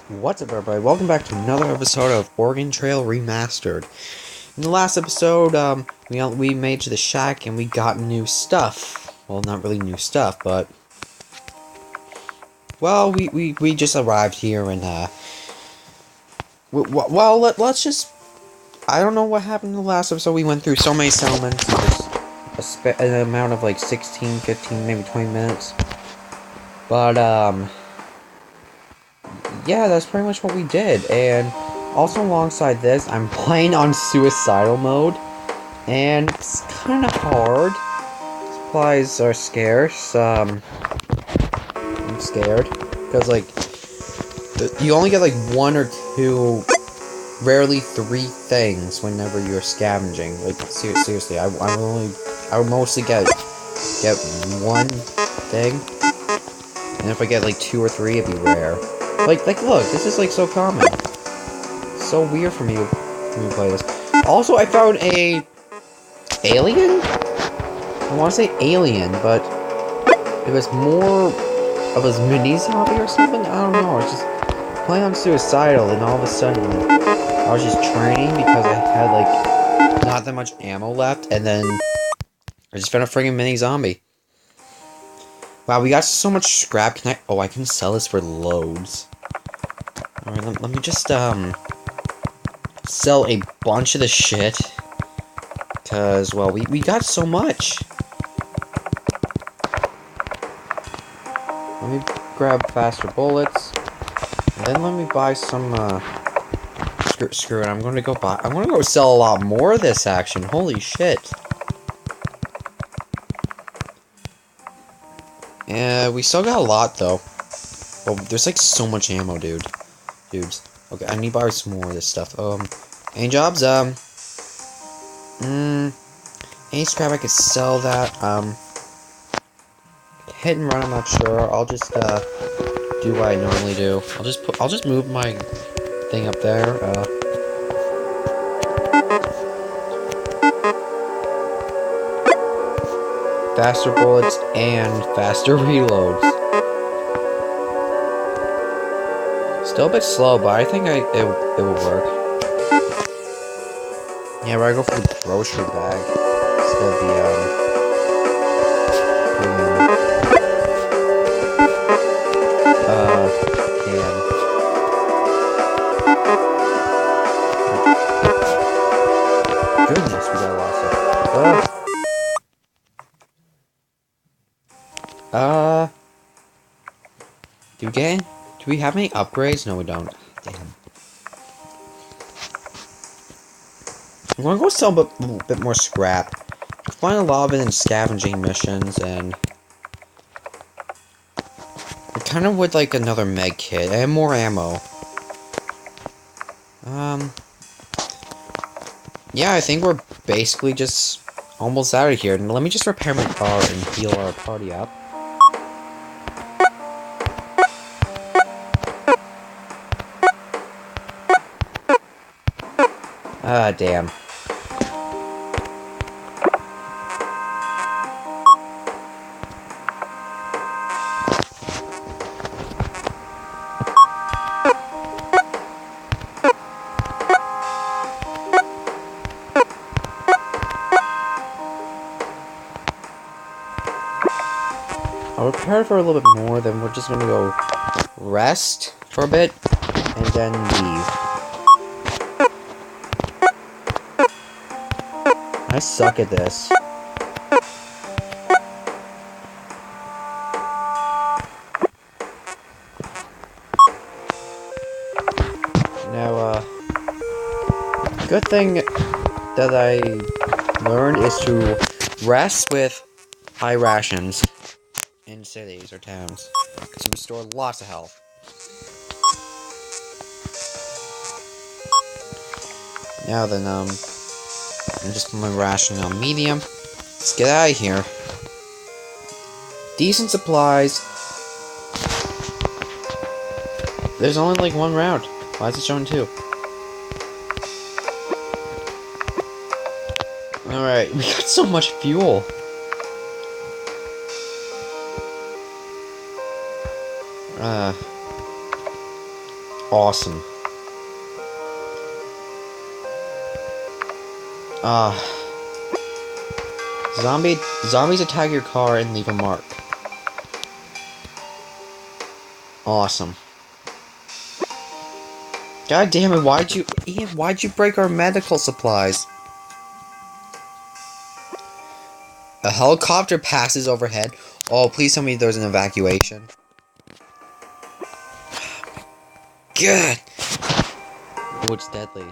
What's up, everybody? Welcome back to another episode of Trail Remastered. In the last episode, we made it to the shack and we got new stuff. Well, not really new stuff, but well, we just arrived here and let's just. I don't know what happened in the last episode. We went through so many settlements, just an amount of like 16, 15, maybe 20 minutes. But yeah, that's pretty much what we did. And also alongside this, I'm playing on suicidal mode, and it's kind of hard. Supplies are scarce. I'm scared because like you only get like one or two, rarely three things whenever you're scavenging. Like seriously, I would mostly get one thing, and if I get like two or three, it'd be rare. Like look, this is like so common. So weird for me to play this. Also, I found a alien. I want to say alien, but it was more of a mini zombie or something. I don't know. I was just playing on suicidal, and all of a sudden, I was just training because I had like not that much ammo left, and then I just found a friggin' mini zombie. Wow, we got so much scrap. Can I? Oh, I can sell this for loads. Alright, let me just, sell a bunch of the shit. Because, well, we got so much. Let me grab faster bullets. And then let me buy some, screw it, I'm gonna go sell a lot more of this action. Holy shit. Yeah, we still got a lot, though. Well, there's, like, so much ammo, dudes. Okay, I need to buy some more of this stuff. Any jobs? Any scrap I could sell that. Hit and run, I'm not sure. I'll just, do what I normally do. I'll just move my thing up there, faster bullets and faster reloads. Still a bit slow, but I think it will work. Yeah, we're gonna go for the grocery bag instead of the can. Goodness, we got a lot of stuff. Do we have any upgrades? No, we don't. Damn. I'm gonna go sell a bit more scrap. Find a lot of it in scavenging missions, and I kind of would like another med kit and more ammo. Yeah, I think we're basically just almost out of here. And let me just repair my car and heal our party up. Ah, damn. I'll repair for a little bit more, then we're just gonna go rest for a bit, and then leave. I suck at this. Now, good thing that I learned is to rest with high rations in cities or towns, because you restore lots of health. Now then, I'm just put my rationing on medium. Let's get out of here. Decent supplies. There's only like one route. Why is it showing two? Alright, we got so much fuel. Awesome. Zombies attack your car and leave a mark. Awesome. God damn it, Ian, why'd you break our medical supplies? A helicopter passes overhead. Oh, please tell me there's an evacuation. Good. Oh, it's deadly.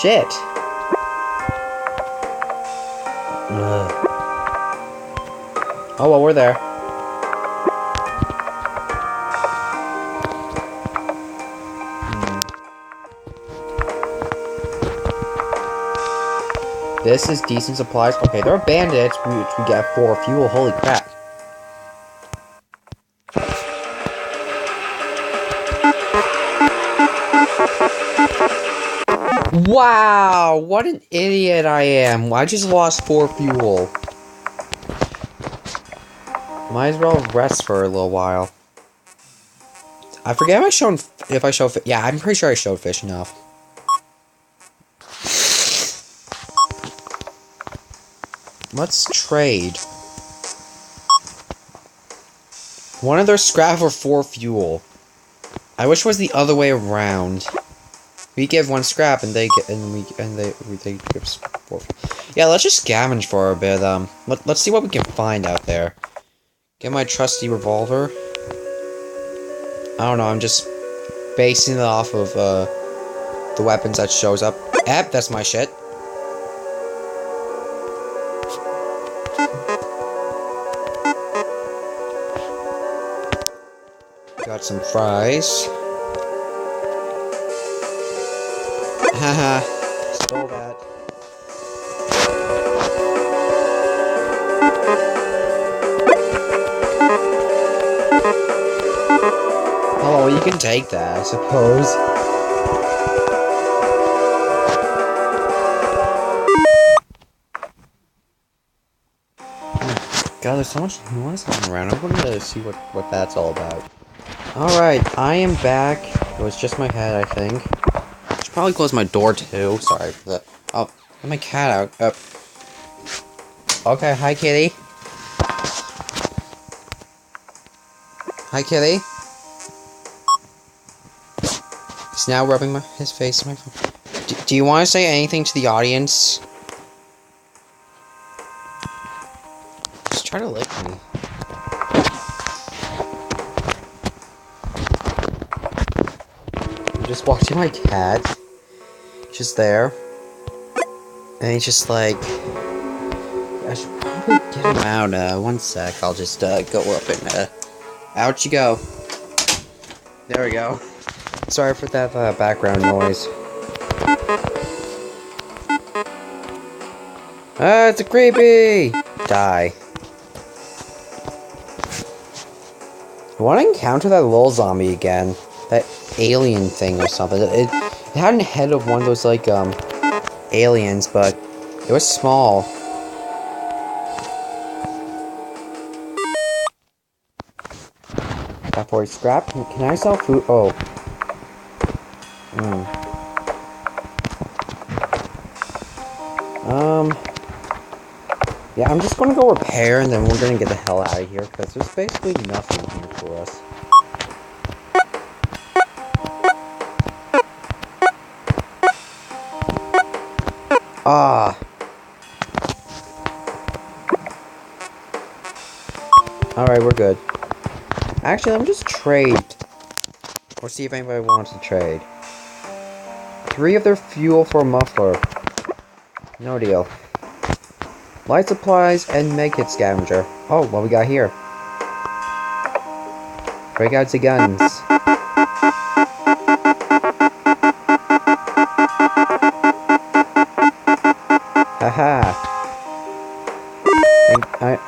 Shit. Ugh. Oh, well, we're there. This is decent supplies. Okay, there are bandits, which we get for fuel. Holy crap. Wow, what an idiot I am. I just lost 4 fuel. Might as well rest for a little while. I forget if I showed yeah, I'm pretty sure I showed fish enough. Let's trade. One of their scrap for 4 fuel. I wish it was the other way around. We give 1 scrap and they get they give us 4. Yeah, let's just scavenge for a bit. Let's see what we can find out there. Get my trusty revolver. I don't know. I'm just basing it off of the weapons that shows up. That's my shit. Got some fries. Haha, stole that. Oh, you can take that, I suppose. God, there's so much noise going around. I'm gonna see what that's all about. Alright, I am back. It was just my head, I think. I should probably close my door too. Sorry for that. Oh, let my cat out. Okay, hi kitty. Hi kitty. He's now rubbing his face in my phone. Do you want to say anything to the audience? Just try to lick me. I'm just watching my cat. He's just there. And he's just like... I should probably get him out. 1 sec. I'll just go up and... out you go. There we go. Sorry for that background noise. Ah, it's a creepy! Die. I want to encounter that little zombie again. That alien thing or something. It had a head of one of those, like, aliens, but it was small. Got 40 scrap. Can I sell food? Oh. Yeah, I'm just gonna go repair and then we're gonna get the hell out of here because there's basically nothing here for us. Ah. Alright, we're good. Actually, let me just trade. Or see if anybody wants to trade. 3 of their fuel for a muffler. No deal. Light supplies and medkit scavenger. Oh, what we got here? Break out the guns. Haha.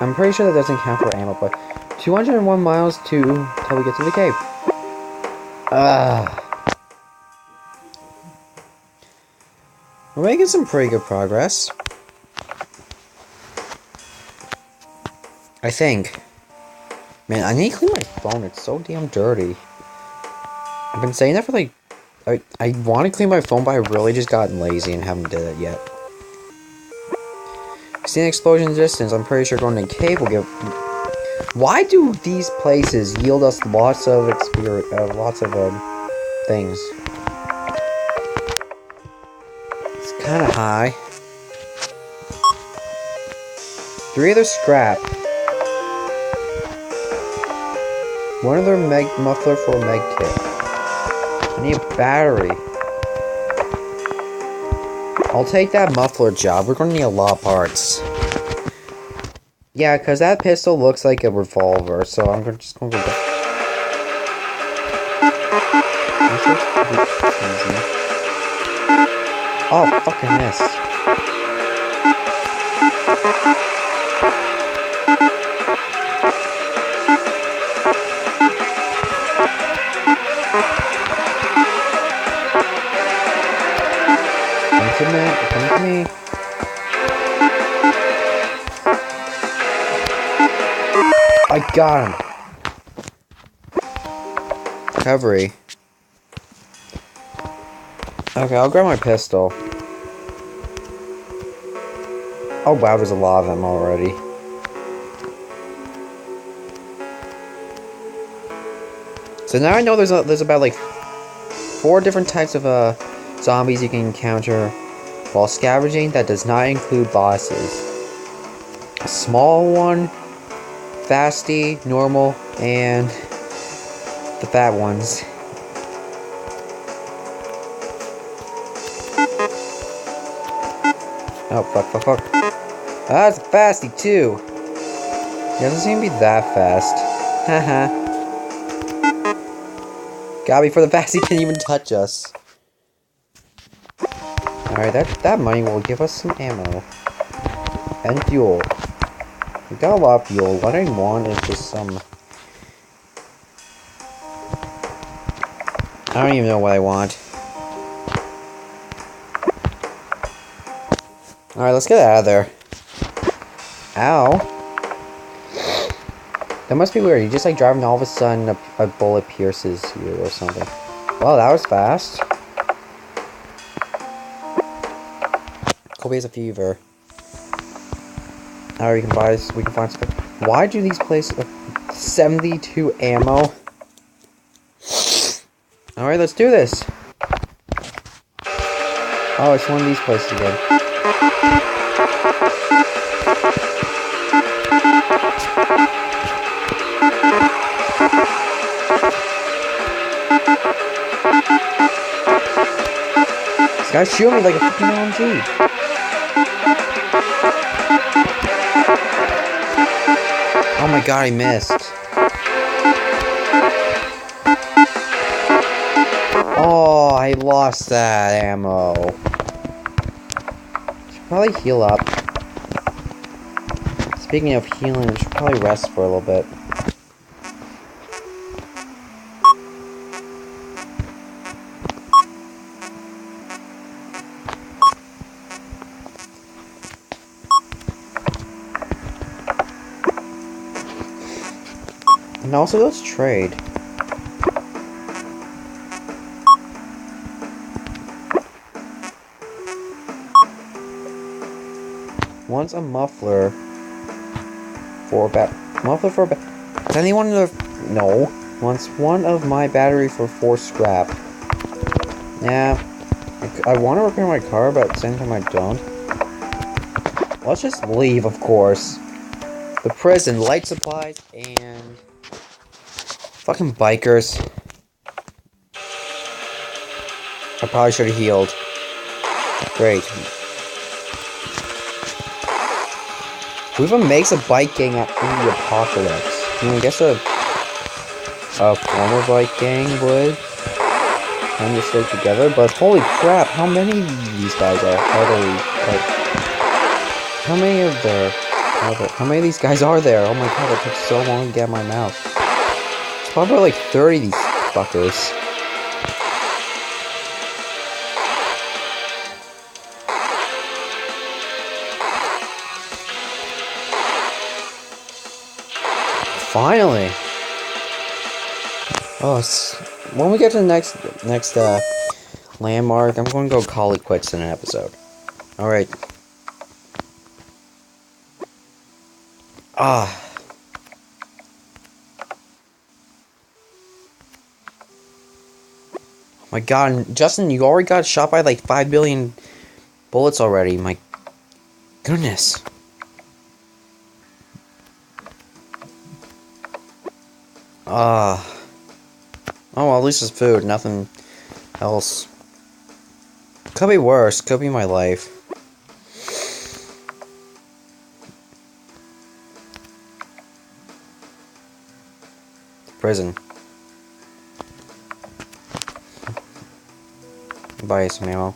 I'm pretty sure that doesn't count for ammo, but 201 miles till we get to the cave. We're making some pretty good progress. I think. Man, I need to clean my phone. It's so damn dirty. I've been saying that for like... I want to clean my phone, but I really just gotten lazy and haven't did it yet. Seen an explosion in the distance. I'm pretty sure going to cave will give... Why do these places yield us lots of things? It's kind of high. 3 other scrap. 1 other muffler for a meg kit. I need a battery. I'll take that muffler job. We're gonna need a lot of parts. Yeah, because that pistol looks like a revolver, so I'm just gonna go back. Oh, fucking missed. Come to me. I got him. Recovery. Okay, I'll grab my pistol. Oh wow, there's a lot of them already. So now I know there's about like 4 different types of zombies you can encounter while scavenging. That does not include bosses. A small one, fasty, normal, and the fat ones. Oh, fuck. Ah, it's fasty too. It doesn't seem to be that fast. Haha. Got me before the fasty can even touch us. Alright, that money will give us some ammo. And fuel. We got a lot of fuel. What I want is just some... I don't even know what I want. Alright, let's get out of there. Ow. That must be weird. You just like driving and all of a sudden a bullet pierces you or something. Well, that was fast. Kobe has a fever. Alright, we can find some... Why do these places have 72 ammo? Alright, let's do this. Oh, it's one of these places again. This guy's shooting me like a fucking LMG. Oh my god, I missed. Oh, I lost that ammo. Should probably heal up. Speaking of healing, we should probably rest for a little bit. And also, let's trade. Once a muffler for a Does anyone know? No. Once one of my battery for 4 scrap. Yeah. I want to repair my car, but at the same time I don't. Let's just leave, of course. The prison, light supplies, and... fucking bikers. I probably should have healed. Great. Who even makes a bike gang in the apocalypse? I mean, I guess a former bike gang would kind of stay together, but holy crap, how many of these guys are there? Like, how many of these guys are there? Oh my god, it took so long to get my mouse. It's probably like 30 of these fuckers. Finally. Oh, when we get to the next landmark, I'm going to go call it quits in an episode. All right. Ah. My God, Justin, you already got shot by like 5 billion bullets already. My goodness. Ah. Oh, well, at least it's food. Nothing else. Could be worse. Could be my life. Prison. Buy some ammo.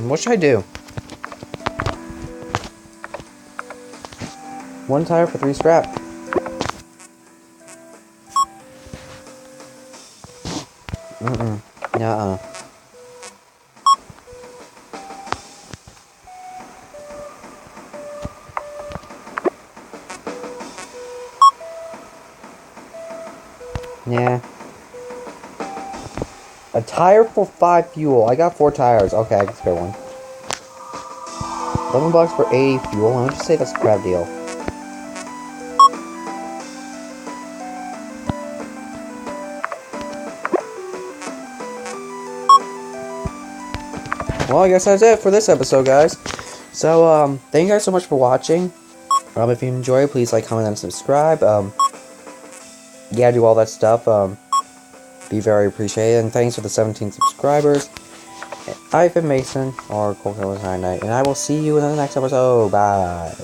What should I do? 1 tire for 3 scrap. Nuh-uh. Yeah. A tire for 5 fuel. I got 4 tires. Okay, I can spare one. $11 for 80 fuel. Why don't you say that's a crap deal? Well, I guess that's it for this episode, guys. So, thank you guys so much for watching. If you enjoy, please like, comment, and subscribe. Yeah, do all that stuff. Be very appreciated. And thanks for the 17 subscribers. I've been Mason, or Cold 99, and I will see you in the next episode. Bye.